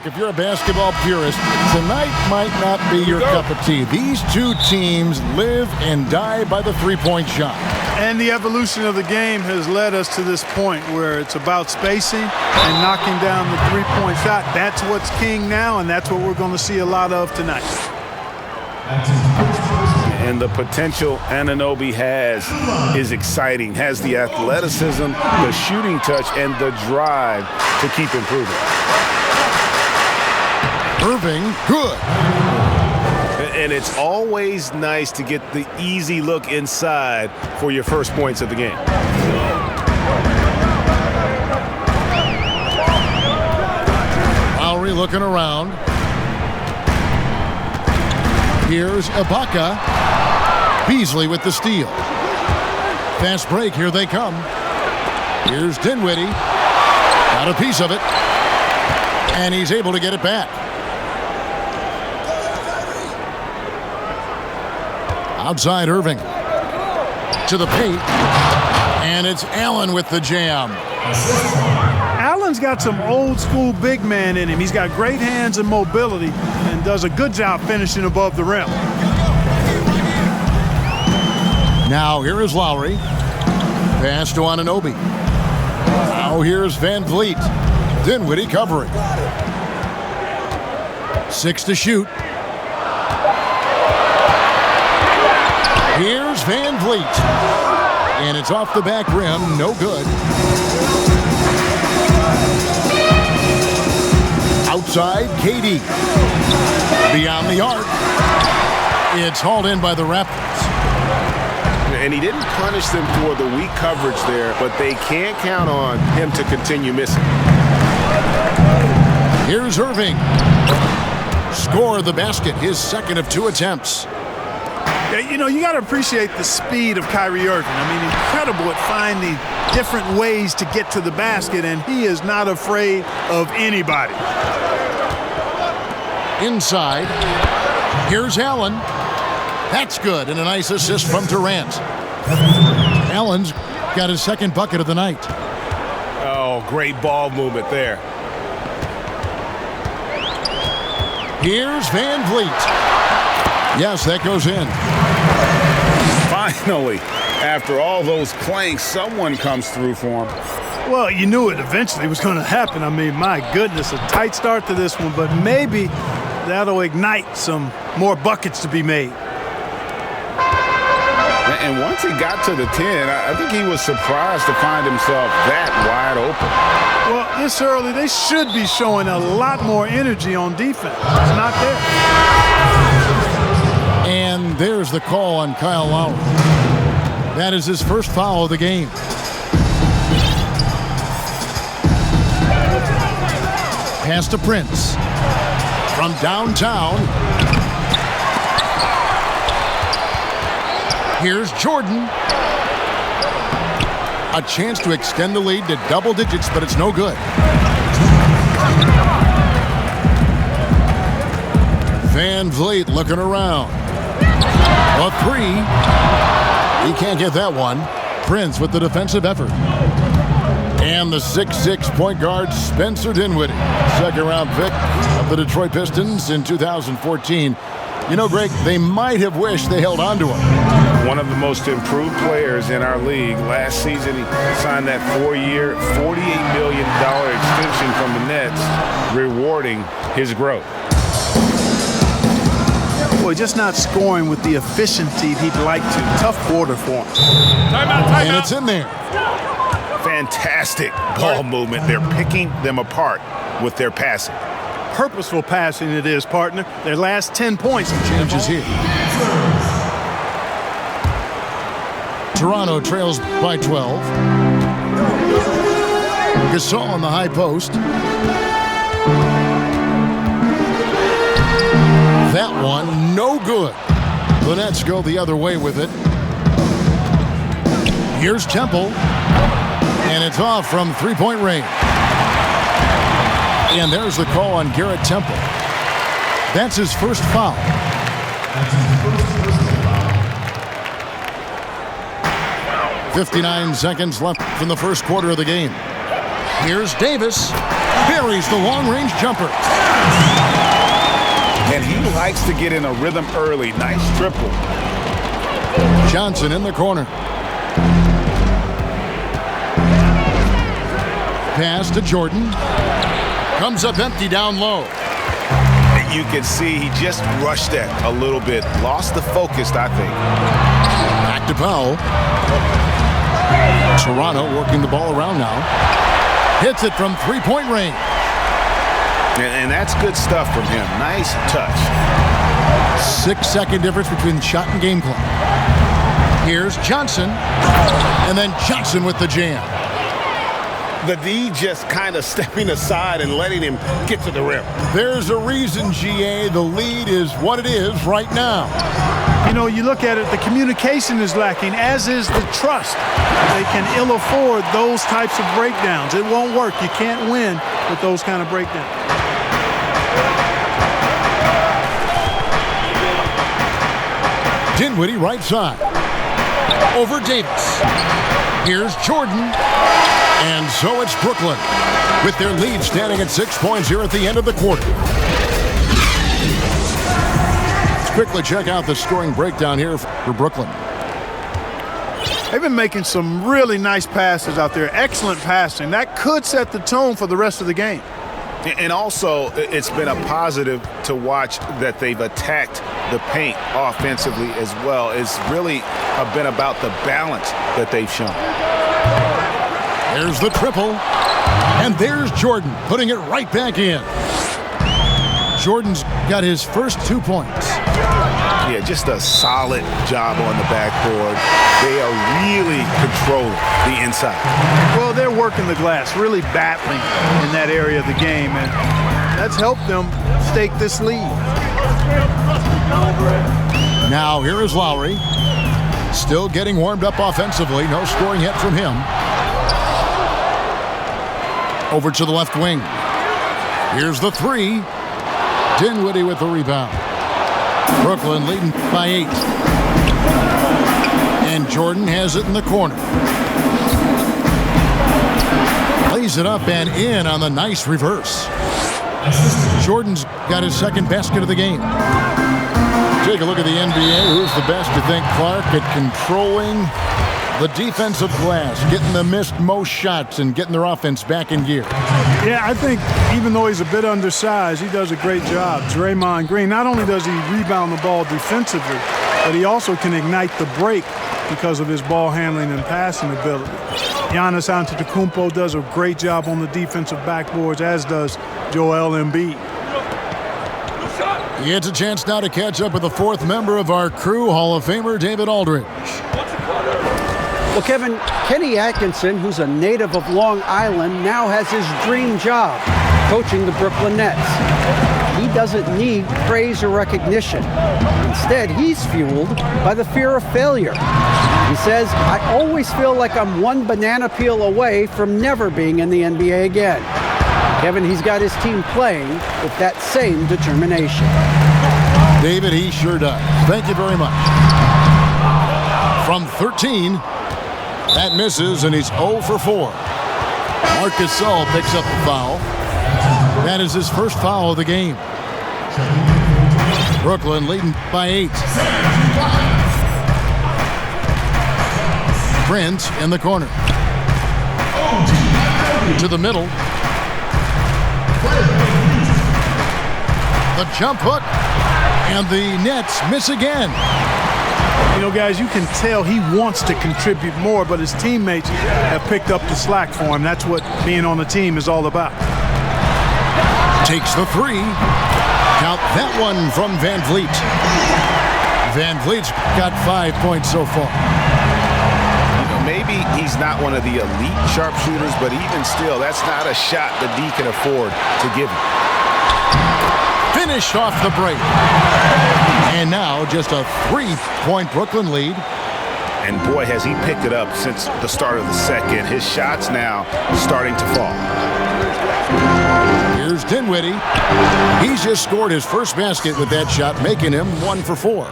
if you're a basketball purist, tonight might not be your cup of tea. These two teams live and die by the three-point shot. And the evolution of the game has led us to this point where it's about spacing and knocking down the three-point shot. That's what's king now, and that's what we're going to see a lot of tonight. And the potential Anunoby has is exciting. Has the athleticism, the shooting touch, and the drive to keep improving. Irving, good. And it's always nice to get the easy look inside for your first points of the game. Lowry looking around. Here's Ibaka. Beasley with the steal. Fast break, here they come. Here's Dinwiddie. Got a piece of it. And he's able to get it back. Outside Irving. To the paint. And it's Allen with the jam. Allen's got some old school big man in him. He's got great hands and mobility and does a good job finishing above the rim. Now here is Lowry. Pass to Anunoby. Now here's Van Vliet. Dinwiddie covering. 6 to shoot. Here's Van Vliet. And it's off the back rim. No good. Outside, KD. Beyond the arc. It's hauled in by the Raptors. And he didn't punish them for the weak coverage there, but they can't count on him to continue missing. Here's Irving. Score the basket, his second of 2 attempts. Yeah, you know, you got to appreciate the speed of Kyrie Irving. I mean, incredible at finding different ways to get to the basket, and he is not afraid of anybody. Inside. Here's Allen. That's good, and a nice assist from Durant. Allen's got his second bucket of the night. Oh, great ball movement there. Here's Van Vliet. Yes, that goes in. Finally, after all those clanks, someone comes through for him. Well, you knew it eventually was going to happen. I mean, my goodness, a tight start to this one, but maybe that'll ignite some more buckets to be made. And once he got to the 10, I think he was surprised to find himself that wide open. Well, this early, they should be showing a lot more energy on defense. It's not there. And there's the call on Kyle Lowry. That is his first foul of the game. Pass to Prince. From downtown. Here's Jordan. A chance to extend the lead to double digits, but it's no good. Van Vliet looking around. A 3. He can't get that one. Prince with the defensive effort. And the 6'6" point guard, Spencer Dinwiddie. Second-round pick of the Detroit Pistons in 2014. You know, Greg, they might have wished they held on to him. One of the most improved players in our league. Last season, he signed that 4-year, $48 million extension from the Nets, rewarding his growth. Boy, just not scoring with the efficiency he'd like to. Tough quarter for him. Timeout. And it's in there. Fantastic ball movement. They're picking them apart with their passing. Purposeful passing it is, partner. Their last 10 points. Changes here. Toronto trails by 12. Gasol on the high post. That one, no good. The Nets go the other way with it. Here's Temple. And it's off from three-point range. And there's the call on Garrett Temple. That's his first foul. 59 seconds left from the first quarter of the game. Here's Davis. buries the long-range jumper. And he likes to get in a rhythm early. Nice triple. Johnson in the corner. Pass to Jordan. Comes up empty down low. You can see he just rushed that a little bit. Lost the focus, I think. Back to Powell. Toronto working the ball around now. Hits it from three-point range. And that's good stuff from him. Nice touch. 6-second difference between shot and game clock. Here's Johnson. And then Johnson with the jam. The D just kind of stepping aside and letting him get to the rim. There's a reason, GA. The lead is what it is right now. You know, you look at it, the communication is lacking, as is the trust. They can ill afford those types of breakdowns. It won't work. You can't win with those kind of breakdowns. Dinwiddie right side. Over Davis. Here's Jordan. And so it's Brooklyn, with their lead standing at 6 points here at the end of the quarter. Let's quickly check out the scoring breakdown here for Brooklyn. They've been making some really nice passes out there. Excellent passing. That could set the tone for the rest of the game. And also, it's been a positive to watch that they've attacked the paint offensively as well. It's really been about the balance that they've shown. There's the triple, and there's Jordan putting it right back in. Jordan's got his first 2 points. Yeah, just a solid job on the backboard. They are really controlling the inside. Well, they're working the glass, really battling in that area of the game, and that's helped them stake this lead. Now here is Lowry, still getting warmed up offensively. No scoring yet from him. Over to the left wing. Here's the three. Dinwiddie with the rebound. Brooklyn leading by 8. And Jordan has it in the corner. Lays it up and in on the nice reverse. Jordan's got his second basket of the game. Take a look at the NBA. Who's the best, you think, Clark, at controlling the defensive glass, getting the missed most shots and getting their offense back in gear? Yeah, I think even though he's a bit undersized, he does a great job. Draymond Green, not only does he rebound the ball defensively, but he also can ignite the break because of his ball handling and passing ability. Giannis Antetokounmpo does a great job on the defensive backboards, as does Joel Embiid. He gets a chance now to catch up with the fourth member of our crew, Hall of Famer David Aldridge. Well, Kevin, Kenny Atkinson, who's a native of Long Island, now has his dream job, coaching the Brooklyn Nets. He doesn't need praise or recognition. Instead, he's fueled by the fear of failure. He says, "I always feel like I'm one banana peel away from never being in the NBA again." Kevin, he's got his team playing with that same determination. David, he sure does. Thank you very much. From 13, that misses, and he's 0 for 4. Marc Gasol picks up the foul. That is his first foul of the game. Brooklyn leading by 8. Prince in the corner. To the middle. The jump hook, and the Nets miss again. You know, guys, you can tell he wants to contribute more, but his teammates have picked up the slack for him. That's what being on the team is all about. Takes the three. Count that one from Van Vliet. Van Vliet's got 5 points so far. Maybe he's not one of the elite sharpshooters, but even still, that's not a shot the D can afford to give him. Finished off the break. And now just a 3-point Brooklyn lead. And boy, has he picked it up since the start of the second. His shots now starting to fall. Here's Dinwiddie. He's just scored his first basket with that shot, making him 1 for 4.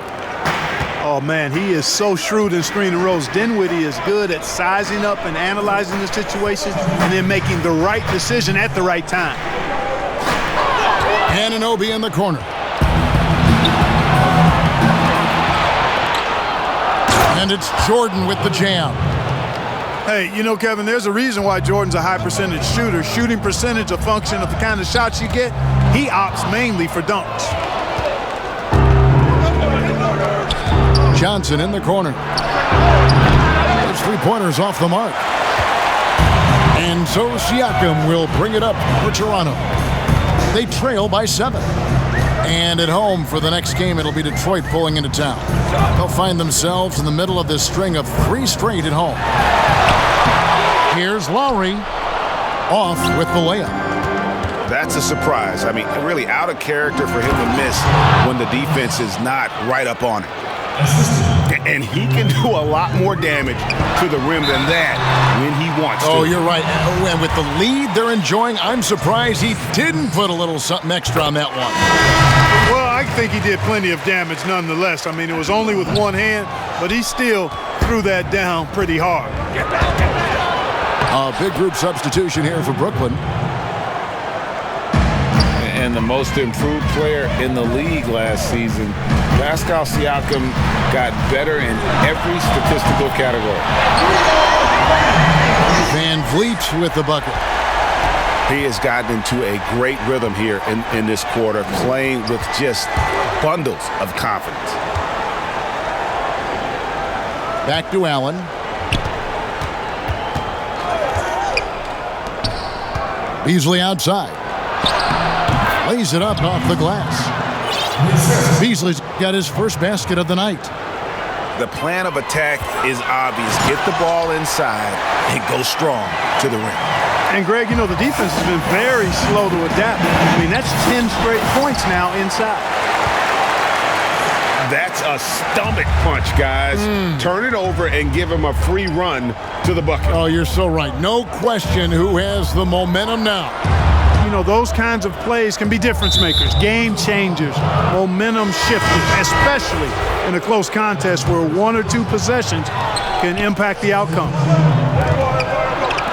Oh, man, he is so shrewd in screen and rolls. Dinwiddie is good at sizing up and analyzing the situation and then making the right decision at the right time. Anunoby in the corner. And it's Jordan with the jam. Hey, you know, Kevin, there's a reason why Jordan's a high percentage shooter. Shooting percentage a function of the kind of shots you get. He opts mainly for dunks. Johnson in the corner. Those three-pointers off the mark. And so Siakam will bring it up for Toronto. They trail by 7. And at home for the next game, it'll be Detroit pulling into town. They'll find themselves in the middle of this string of 3 straight at home. Here's Lowry off with the layup. That's a surprise. I mean, really out of character for him to miss when the defense is not right up on it. And he can do a lot more damage to the rim than that when he wants to. Oh, you're right. And with the lead they're enjoying, I'm surprised he didn't put a little something extra on that one. Well, I think he did plenty of damage nonetheless. I mean, it was only with one hand, but he still threw that down pretty hard. A big group substitution here for Brooklyn. And the most improved player in the league last season, Pascal Siakam, got better in every statistical category. Van Vliet with the bucket. He has gotten into a great rhythm here in this quarter, playing with just bundles of confidence. Back to Allen. Beasley outside. Lays it up off the glass. Beasley's got his first basket of the night. The plan of attack is obvious. Get the ball inside and go strong to the rim. And, Greg, you know, the defense has been very slow to adapt. I mean, that's 10 straight points now inside. That's a stomach punch, guys. Turn it over and give him a free run to the bucket. Oh, you're so right. No question who has the momentum now. You know, those kinds of plays can be difference makers, game changers, momentum shifters, especially in a close contest where 1 or 2 possessions can impact the outcome.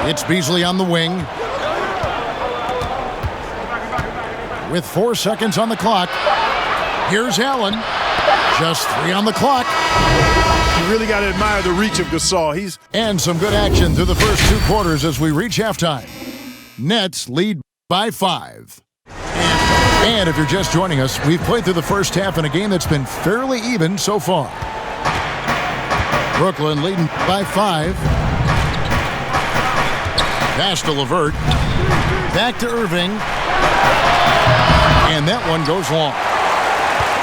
It's Beasley on the wing. With 4 seconds on the clock, here's Allen. Just 3 on the clock. You really got to admire the reach of Gasol. And some good action through the first 2 quarters as we reach halftime. Nets lead by 5. And if you're just joining us, we've played through the first half in a game that's been fairly even so far. Brooklyn leading by 5. Pass to LeVert. Back to Irving. And that one goes long.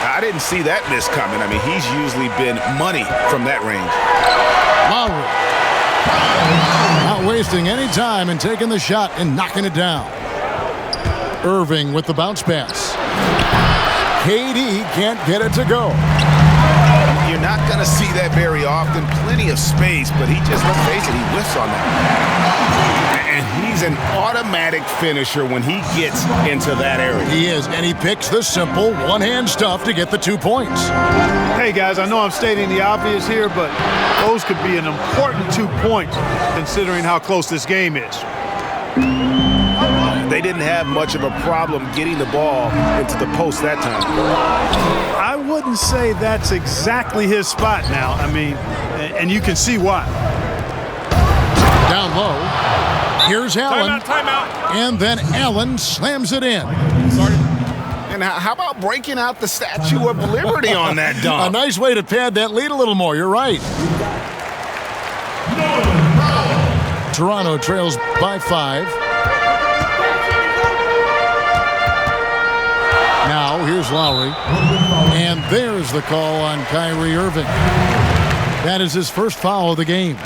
I didn't see that miss coming. I mean, he's usually been money from that range. Lowry. Not wasting any time and taking the shot and knocking it down. Irving with the bounce pass. KD can't get it to go. You're not going to see that very often. Plenty of space, but he just, let's face it, he whiffs on that. And he's an automatic finisher when he gets into that area. He is, and he picks the simple one-hand stuff to get the 2 points. Hey, guys, I know I'm stating the obvious here, but those could be an important 2 points considering how close this game is. They didn't have much of a problem getting the ball into the post that time. I wouldn't say that's exactly his spot now. I mean, and you can see why. Down low. Here's Allen. Timeout. And then Allen slams it in. And how about breaking out the Statue of Liberty on that dunk? A nice way to pad that lead a little more. You're right. Toronto trails by 5. Now, here's Lowry. And there's the call on Kyrie Irving. That is his first foul of the game.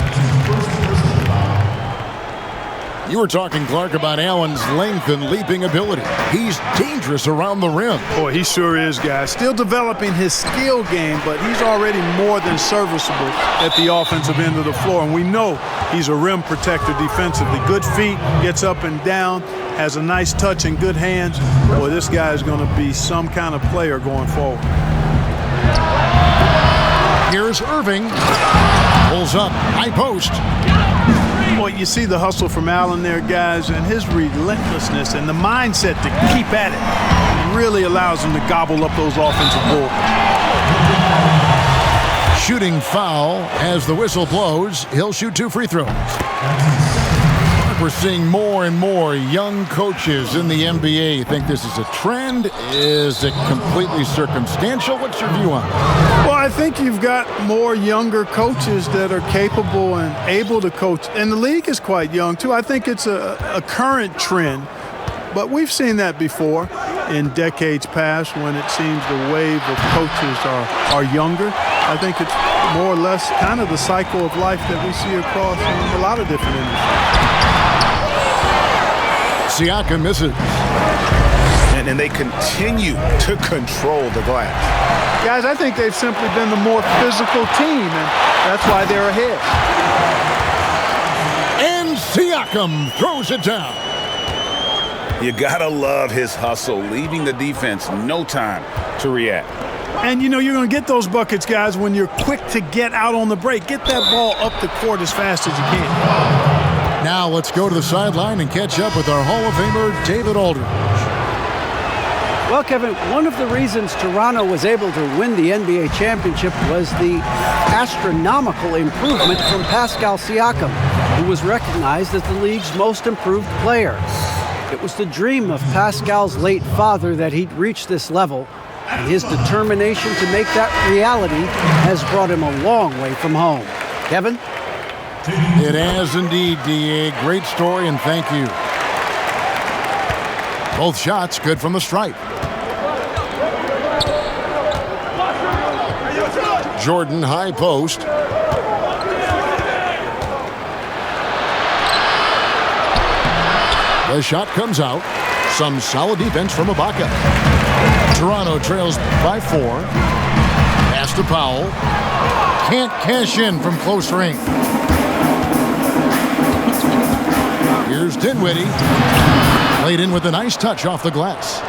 You were talking, Clark, about Allen's length and leaping ability. He's dangerous around the rim. Boy, he sure is, guys. Still developing his skill game, but he's already more than serviceable at the offensive end of the floor. And we know he's a rim protector defensively. Good feet, gets up and down, has a nice touch and good hands. Boy, this guy is going to be some kind of player going forward. Here's Irving. Pulls up, high post. Boy, you see the hustle from Allen there, guys, and his relentlessness and the mindset to keep at it. really allows him to gobble up those offensive boards. Shooting foul as the whistle blows. He'll shoot 2 free throws. We're seeing more and more young coaches in the NBA. You think this is a trend? Is it completely circumstantial? What's your view on it? Well, I think you've got more younger coaches that are capable and able to coach. And the league is quite young, too. I think it's a current trend. But we've seen that before in decades past when it seems the wave of coaches are younger. I think it's more or less kind of the cycle of life that we see across a lot of different industries. Siakam misses. And they continue to control the glass. Guys, I think they've simply been the more physical team, and that's why they're ahead. And Siakam throws it down. You gotta love his hustle, leaving the defense no time to react. And, you know, you're going to get those buckets, guys, when you're quick to get out on the break. Get that ball up the court as fast as you can. Now let's go to the sideline and catch up with our Hall of Famer, David Aldridge. Well, Kevin, one of the reasons Toronto was able to win the NBA championship was the astronomical improvement from Pascal Siakam, who was recognized as the league's most improved player. It was the dream of Pascal's late father that he'd reach this level, and his determination to make that reality has brought him a long way from home. Kevin? It has indeed, D.A. Great story, and thank you. Both shots good from the stripe. Jordan, high post. The shot comes out. Some solid defense from Ibaka. Toronto trails by 4. Pass to Powell. Can't cash in from close range. Here's Dinwiddie. Played in with a nice touch off the glass.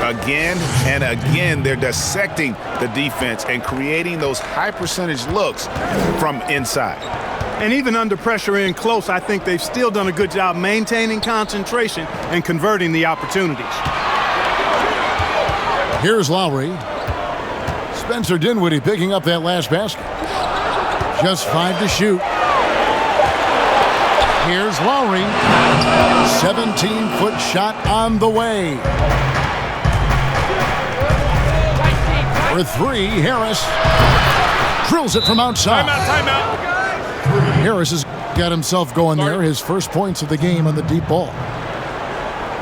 Again and again, they're dissecting the defense and creating those high percentage looks from inside. And even under pressure in close, I think they've still done a good job maintaining concentration and converting the opportunities. Here's Lowry. Spencer Dinwiddie picking up that last basket. Just 5 to shoot. Here's Lowry. 17-foot shot on the way. For 3, Harris drills it from outside. Timeout. Harris has got himself going there. His first points of the game on the deep ball.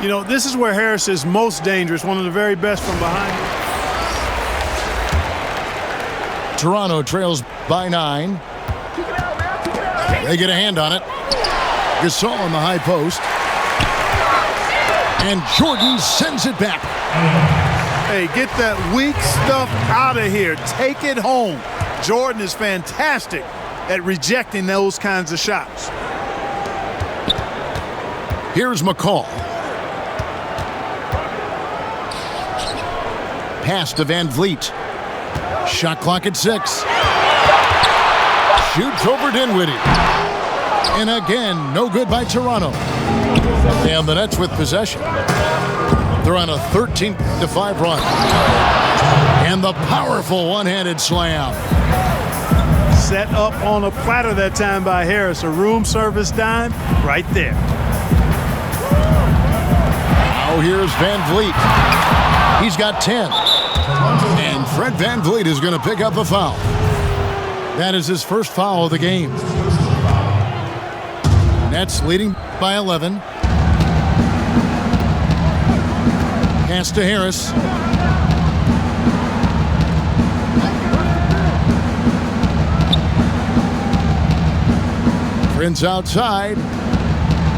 You know, this is where Harris is most dangerous, one of the very best from behind. Toronto trails by 9. They get a hand on it. Gasol on the high post. And Jordan sends it back. Hey, get that weak stuff out of here. Take it home. Jordan is fantastic at rejecting those kinds of shots. Here's McCall. Pass to Van Vliet. Shot clock at 6. Shoots over Dinwiddie. And again, no good by Toronto. And the Nets with possession. They're on a 13-5 run. And the powerful one-handed slam. Set up on a platter that time by Harris. A room service dime right there. Now here's Van Vliet. He's got 10. And Fred Van Vliet is going to pick up a foul. That is his first foul of the game. Nets leading by 11. Pass to Harris. Prince outside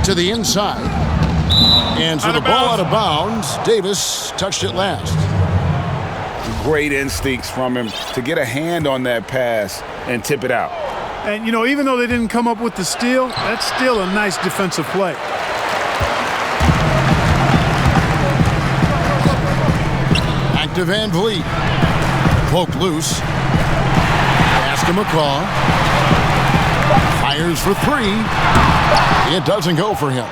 to the inside. And so the ball out of bounds. Davis touched it last. Great instincts from him to get a hand on that pass and tip it out. And, you know, even though they didn't come up with the steal, that's still a nice defensive play. Back to Van Vliet. Poked loose. Pass to McCaw. Fires for 3. It doesn't go for him.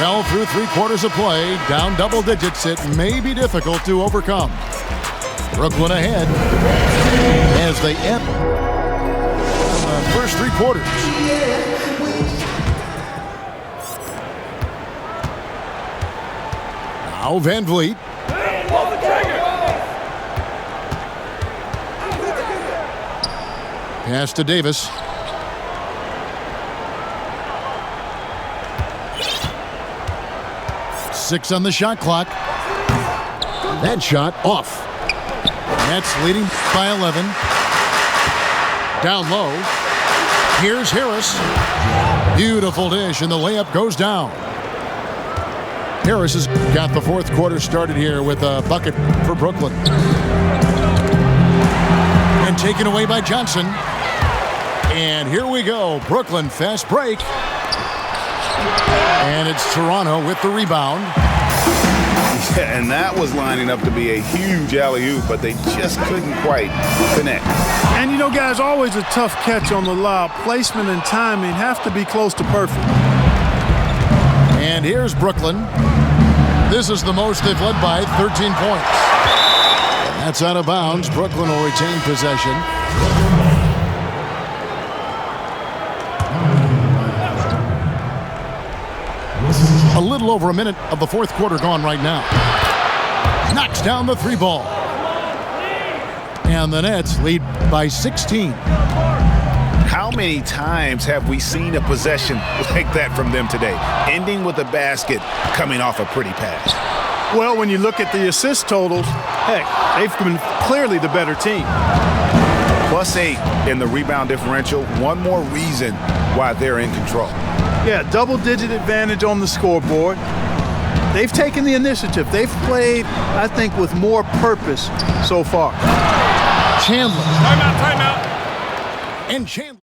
Well, through 3/4 of play, down double digits, it may be difficult to overcome. Brooklyn ahead as they end the first 3 quarters. Now Van Vliet. Pass to Davis. Six on the shot clock. That shot off. Nets leading by 11. Down low. Here's Harris. Beautiful dish, and the layup goes down. Harris has got the 4th quarter started here with a bucket for Brooklyn. And taken away by Johnson. And here we go. Brooklyn fast break. And it's Toronto with the rebound. Yeah, and that was lining up to be a huge alley-oop, but they just couldn't quite connect. And you know, guys, always a tough catch on the lob. Placement and timing have to be close to perfect. And here's Brooklyn. This is the most they've led by, 13 points. That's out of bounds. Brooklyn will retain possession. A little over a minute of the 4th quarter gone right now. Knocks down the 3 ball. And the Nets lead by 16. How many times have we seen a possession like that from them today, ending with a basket coming off a pretty pass? Well, when you look at the assist totals, heck, they've been clearly the better team. +8 in the rebound differential. One more reason why they're in control. Yeah, double-digit advantage on the scoreboard. They've taken the initiative. They've played, I think, with more purpose so far. Chandler. Timeout, timeout. And Chandler.